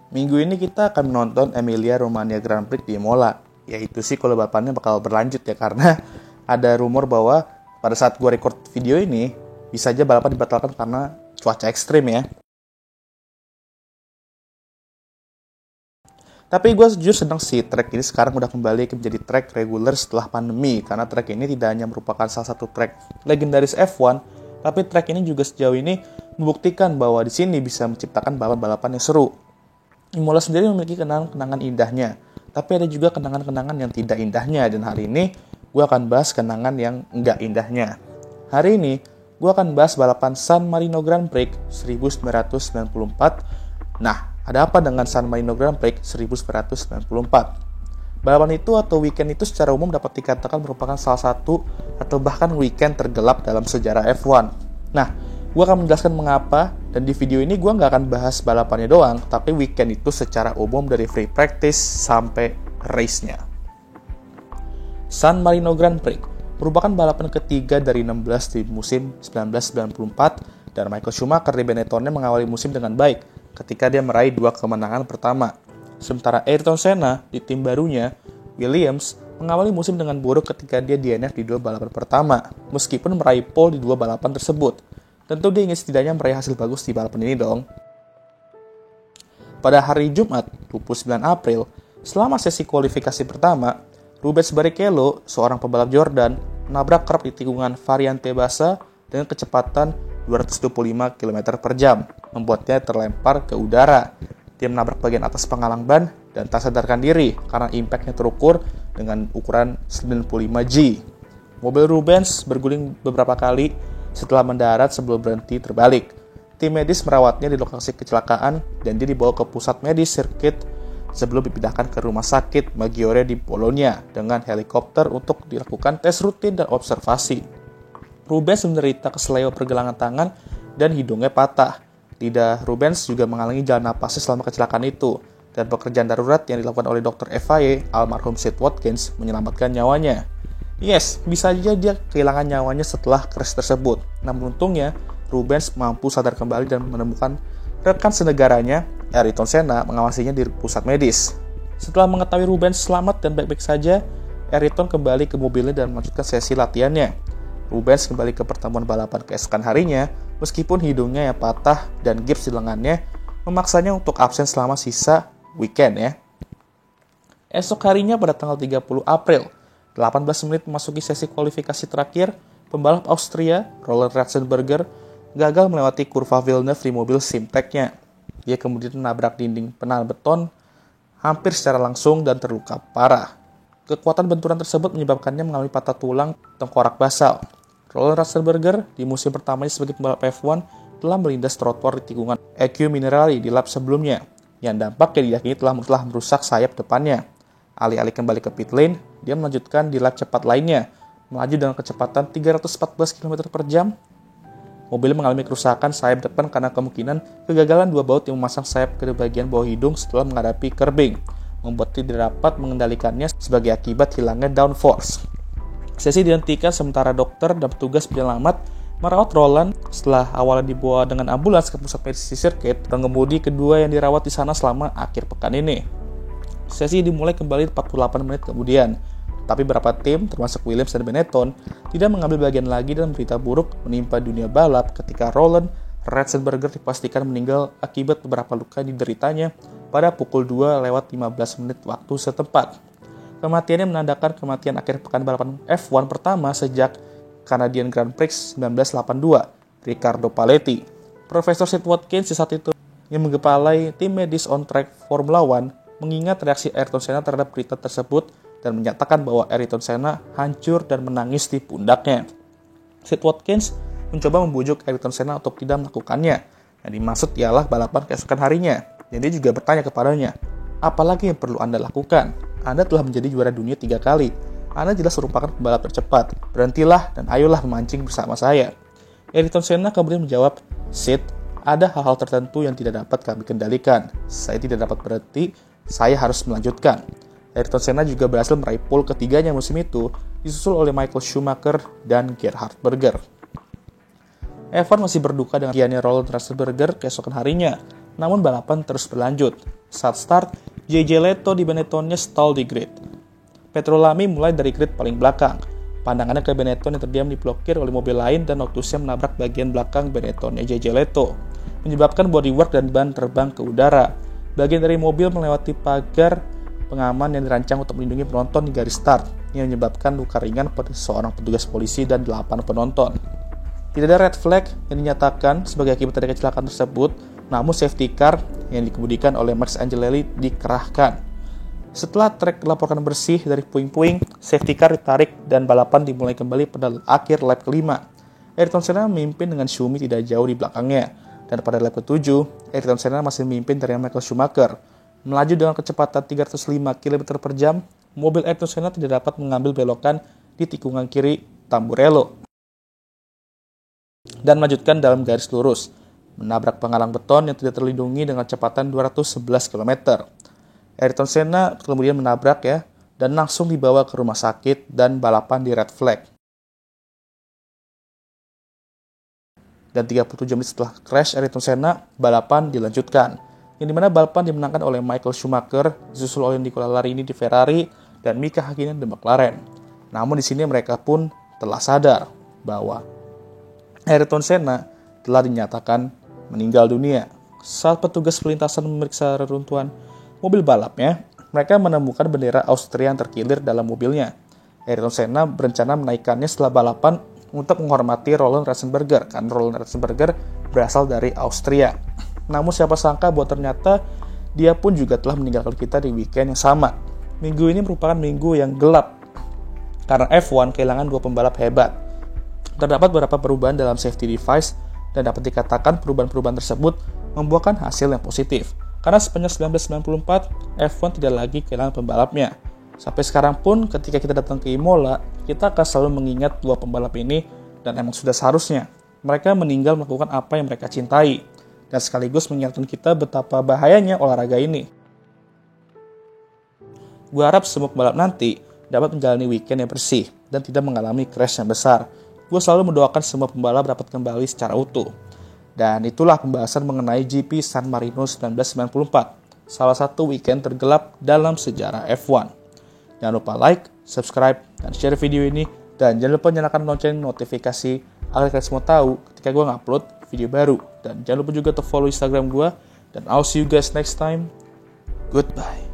Minggu ini kita akan menonton Emilia Romagna Grand Prix di Imola. Yaitu sih kalau balapannya bakal berlanjut ya, karena ada rumor bahwa pada saat gue record video ini, bisa aja balapan dibatalkan karena cuaca ekstrim ya. Tapi gue jujur senang sih track ini sekarang udah kembali menjadi track reguler setelah pandemi. Karena track ini tidak hanya merupakan salah satu track legendaris F1, tapi track ini juga sejauh ini membuktikan bahwa di sini bisa menciptakan balapan-balapan yang seru. Imola sendiri memiliki kenangan-kenangan indahnya, tapi ada juga kenangan-kenangan yang tidak indahnya. Dan hari ini gue akan bahas kenangan yang enggak indahnya. Hari ini gue akan bahas balapan San Marino Grand Prix 1994. Nah, ada apa dengan San Marino Grand Prix 1994? Balapan itu atau weekend itu secara umum dapat dikatakan merupakan salah satu atau bahkan weekend tergelap dalam sejarah F1. Nah, gue akan menjelaskan mengapa, dan di video ini gue nggak akan bahas balapannya doang, tapi weekend itu secara umum dari free practice sampai race-nya. San Marino Grand Prix merupakan balapan ketiga dari 16 di musim 1994, dan Michael Schumacher di Benettonnya mengawali musim dengan baik ketika dia meraih 2 kemenangan pertama. Sementara Ayrton Senna di tim barunya, Williams, mengawali musim dengan buruk ketika dia DNF di 2 balapan pertama, meskipun meraih pole di 2 balapan tersebut. Tentu dia ingin setidaknya meraih hasil bagus di balapan ini dong. Pada hari Jumat, 29 April, selama sesi kualifikasi pertama, Rubens Barrichello, seorang pebalap Jordan, menabrak kerap di tikungan Variante Bassa dengan kecepatan 225 km per jam, membuatnya terlempar ke udara. Dia menabrak bagian atas penghalang ban dan tak sadarkan diri karena impactnya terukur dengan ukuran 95G. Mobil Rubens berguling beberapa kali setelah mendarat sebelum berhenti terbalik. Tim medis merawatnya di lokasi kecelakaan dan dia dibawa ke pusat medis sirkuit sebelum dipindahkan ke rumah sakit Maggiore di Bologna dengan helikopter untuk dilakukan tes rutin dan observasi. Rubens menderita kesleo pergelangan tangan dan hidungnya patah. Lidah Rubens juga mengalami jalan napasnya selama kecelakaan itu, dan pekerjaan darurat yang dilakukan oleh Dr. FIA, almarhum Sid Watkins, menyelamatkan nyawanya. Yes, bisa aja dia kehilangan nyawanya setelah crash tersebut. Namun untungnya, Rubens mampu sadar kembali dan menemukan rekan senegaranya, Ayrton Senna, mengawasinya di pusat medis. Setelah mengetahui Rubens selamat dan baik-baik saja, Ayrton kembali ke mobilnya dan melanjutkan sesi latihannya. Rubens kembali ke pertemuan balapan keesokan harinya, meskipun hidungnya yang patah dan gips di lengannya memaksanya untuk absen selama sisa weekend ya. Esok harinya pada tanggal 30 April, 18 menit memasuki sesi kualifikasi terakhir, pembalap Austria, Roland Ratzenberger, gagal melewati kurva Villeneuve di mobil Simtek-nya. Dia kemudian menabrak dinding penal beton hampir secara langsung dan terluka parah. Kekuatan benturan tersebut menyebabkannya mengalami patah tulang tengkorak basal. Roland Ratzenberger di musim pertamanya sebagai pembalap F1 telah melindas trotoar di tikungan EQ Minerali di lap sebelumnya, yang dampaknya diyakini telah merusak sayap depannya. Alih-alih kembali ke pit lane, dia melanjutkan di lap cepat lainnya, melaju dengan kecepatan 314 km per jam. Mobilnya mengalami kerusakan sayap depan karena kemungkinan kegagalan 2 baut yang memasang sayap ke bagian bawah hidung setelah menghadapi curbing, membuat dia tidak dapat mengendalikannya sebagai akibat hilangnya downforce. Sesi dihentikan sementara dokter dan petugas penyelamat merawat Roland setelah awalnya dibawa dengan ambulans ke pusat medis di sirkuit. Pengemudi kedua yang dirawat di sana selama akhir pekan ini. Sesi dimulai kembali 48 menit kemudian, tapi beberapa tim, termasuk Williams dan Benetton, tidak mengambil bagian lagi dan berita buruk menimpa dunia balap ketika Roland Ratzenberger dipastikan meninggal akibat beberapa luka yang dideritanya pada pukul 2:15 menit waktu setempat. Kematiannya menandakan kematian akhir pekan balapan F1 pertama sejak Canadian Grand Prix 1982, Riccardo Paletti. Profesor Sid Watkins di saat itu yang mengepalai tim medis on track Formula One mengingat reaksi Ayrton Senna terhadap berita tersebut dan menyatakan bahwa Ayrton Senna hancur dan menangis di pundaknya. Sid Watkins mencoba membujuk Ayrton Senna untuk tidak melakukannya. Yang dimaksud ialah balapan keesokan harinya. Dan dia juga bertanya kepadanya, apalagi yang perlu Anda lakukan? Anda telah menjadi juara dunia 3 kali. Anda jelas merupakan pembalap tercepat. Berhentilah dan ayolah memancing bersama saya. Ayrton Senna kemudian menjawab, Sid, ada hal-hal tertentu yang tidak dapat kami kendalikan. Saya tidak dapat berhenti, saya harus melanjutkan. Ayrton Senna juga berhasil meraih pole ketiganya musim itu, disusul oleh Michael Schumacher dan Gerhard Berger. F1 masih berduka dengan kiannya Roland Ratzenberger keesokan harinya. namun balapan terus berlanjut. Saat start, JJ Leto di Benettonnya stall di grid. Petrolami mulai dari grid paling belakang. Pandangannya ke Benetton yang terdiam diblokir oleh mobil lain dan Lotusnya menabrak bagian belakang Benettonnya JJ Leto, menyebabkan bodywork dan ban terbang ke udara. Bagian dari mobil melewati pagar pengaman yang dirancang untuk melindungi penonton di garis start, yang menyebabkan luka ringan pada seorang petugas polisi dan 8 penonton. Tidak ada red flag yang dinyatakan sebagai akibat dari kecelakaan tersebut, namun safety car yang dikemudikan oleh Max Angelelli dikerahkan. Setelah trek dilaporkan bersih dari puing-puing, safety car ditarik dan balapan dimulai kembali pada akhir lap kelima. Ayrton Senna memimpin dengan Schumi tidak jauh di belakangnya, dan pada lap ke-7, Ayrton Senna masih memimpin dari Michael Schumacher. Melaju dengan kecepatan 305 km per jam, mobil Ayrton Senna tidak dapat mengambil belokan di tikungan kiri Tamburello dan melanjutkan dalam garis lurus, menabrak penghalang beton yang tidak terlindungi dengan kecepatan 211 km. Ayrton Senna kemudian menabrak dan langsung dibawa ke rumah sakit dan balapan di red flag. Dan 37 menit setelah crash Ayrton Senna, balapan dilanjutkan, yang dimana balapan dimenangkan oleh Michael Schumacher, disusul oleh Nicola Larini di Ferrari, dan Mika Hakkinen di McLaren. Namun di sini mereka pun telah sadar bahwa Ayrton Senna telah dinyatakan meninggal dunia. Saat petugas pelintasan memeriksa reruntuhan mobil balapnya, mereka menemukan bendera Austria yang terkilir dalam mobilnya. Ayrton Senna berencana menaikkannya setelah balapan untuk menghormati Roland Ratzenberger, karena Roland Ratzenberger berasal dari Austria. Namun siapa sangka bahwa ternyata dia pun juga telah meninggalkan kita di weekend yang sama. Minggu ini merupakan minggu yang gelap, karena F1 kehilangan 2 pembalap hebat. Terdapat beberapa perubahan dalam safety device, dan dapat dikatakan perubahan-perubahan tersebut membuahkan hasil yang positif. Karena sepanjang 1994, F1 tidak lagi kehilangan pembalapnya. Sampai sekarang pun ketika kita datang ke Imola, kita akan selalu mengingat 2 pembalap ini, dan emang sudah seharusnya mereka meninggal melakukan apa yang mereka cintai, dan sekaligus mengingatkan kita betapa bahayanya olahraga ini. Gue harap semua pembalap nanti dapat menjalani weekend yang bersih dan tidak mengalami crash yang besar. Gue selalu mendoakan semua pembalap dapat kembali secara utuh. Dan itulah pembahasan mengenai GP San Marino 1994, salah satu weekend tergelap dalam sejarah F1. Jangan lupa like, subscribe, dan share video ini. Dan jangan lupa nyalakan lonceng notifikasi agar kalian semua tahu ketika gue ngupload video baru. Dan jangan lupa juga untuk follow Instagram gue. Dan I'll see you guys next time. Goodbye.